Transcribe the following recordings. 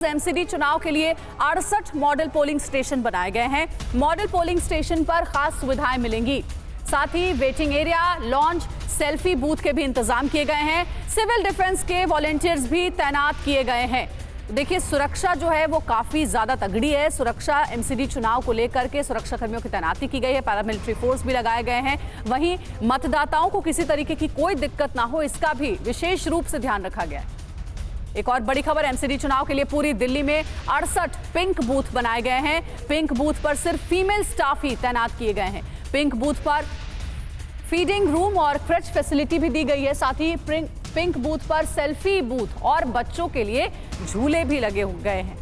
MCD चुनाव के लिए 68 मॉडल पोलिंग स्टेशन बनाए गए हैं। मॉडल पोलिंग स्टेशन पर खास सुविधाएं मिलेंगी। साथ ही waiting area, lounge, selfie booth के भी इंतजाम किए गए हैं। सिविल डिफेंस के वॉलंटियर्स भी तैनात किए गए हैं। देखिए, सुरक्षा जो है वो काफी ज्यादा तगड़ी है। सुरक्षा एमसीडी चुनाव को लेकर के सुरक्षा कर्मियों की तैनाती की गई है। पैरामिलिट्री फोर्स भी लगाए गए हैं। वहीं मतदाताओं को किसी तरीके की कोई दिक्कत ना हो, इसका भी विशेष रूप से ध्यान रखा गया है। एक और बड़ी खबर, एमसीडी चुनाव के लिए पूरी दिल्ली में 68 पिंक बूथ बनाए गए हैं। पिंक बूथ पर सिर्फ फीमेल स्टाफ ही तैनात किए गए हैं। पिंक बूथ पर फीडिंग रूम और क्रच फैसिलिटी भी दी गई है। साथ ही पिंक बूथ पर सेल्फी बूथ और बच्चों के लिए झूले भी लगे गए हैं।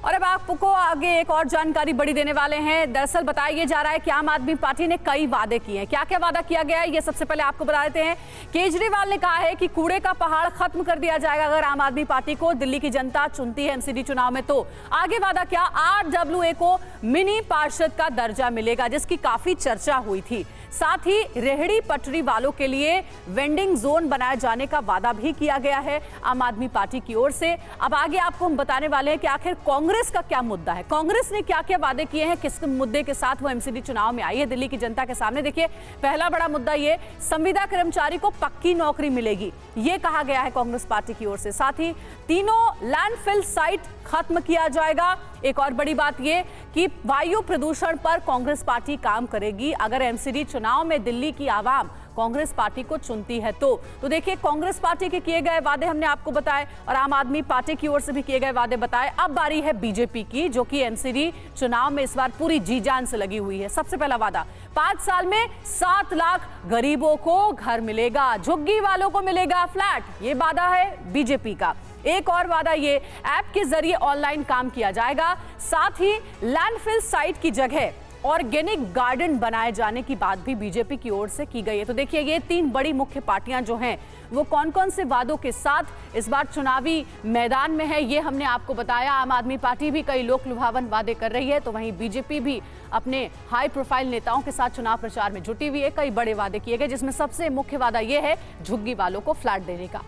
और अब आपको आगे एक और जानकारी बड़ी देने वाले हैं। दरअसल बताया जा रहा है कि आम आदमी पार्टी ने कई वादे किए हैं। क्या क्या वादा किया गया है, ये सबसे पहले आपको बता देते हैं। केजरीवाल ने कहा है कि कूड़े का पहाड़ खत्म कर दिया जाएगा अगर आम आदमी पार्टी को दिल्ली की जनता चुनती है एमसीडी चुनाव में। तो आगे वादा क्या, RWA को मिनी पार्षद का दर्जा मिलेगा, जिसकी काफी चर्चा हुई थी। साथ ही रेहड़ी पटरी वालों के लिए वेंडिंग जोन बनाए जाने का वादा भी किया गया है आम आदमी पार्टी की ओर से। अब आगे आपको हम बताने वाले हैं कि आखिर कांग्रेस का क्या मुद्दा है, कांग्रेस ने क्या क्या वादे किए हैं, किस मुद्दे के साथ वो एमसीडी चुनाव में आई है दिल्ली की जनता के सामने। देखिए, पहला बड़ा मुद्दा ये, संविदा कर्मचारी को पक्की नौकरी मिलेगी, ये कहा गया है कांग्रेस पार्टी की ओर से। साथ ही तीनों लैंडफिल साइट खत्म किया जाएगा। एक और बड़ी बात ये कि वायु प्रदूषण पर कांग्रेस पार्टी काम करेगी अगर एमसीडी चुनाव में दिल्ली की आवाम कांग्रेस पार्टी को चुनती है तो देखिए, कांग्रेस पार्टी के किए गए वादे हमने आपको बताए और आम आदमी पार्टी की ओर से भी किए गए वादे बताए। अब बारी है बीजेपी की, जो कि एमसीडी चुनाव में इस बार पूरी जी जान से लगी हुई है। सबसे पहला वादा, 5 साल में 7 लाख गरीबों को घर मिलेगा, झुग्गी वालों को मिलेगा फ्लैट, ये वादा है बीजेपी का। एक और वादा ये, ऐप के जरिए ऑनलाइन काम किया जाएगा। साथ ही लैंडफिल साइट की जगह ऑर्गेनिक गार्डन बनाए जाने की बात भी बीजेपी की ओर से की गई है। तो देखिए, ये 3 बड़ी मुख्य पार्टियां जो हैं वो कौन कौन से वादों के साथ इस बार चुनावी मैदान में है, ये हमने आपको बताया। आम आदमी पार्टी भी कई लोक लुभावन वादे कर रही है, तो वहीं बीजेपी भी अपने हाई प्रोफाइल नेताओं के साथ चुनाव प्रचार में जुटी हुई है। कई बड़े वादे किए गए, जिसमें सबसे मुख्य वादा यह है झुग्गी वालों को फ्लैट देने का।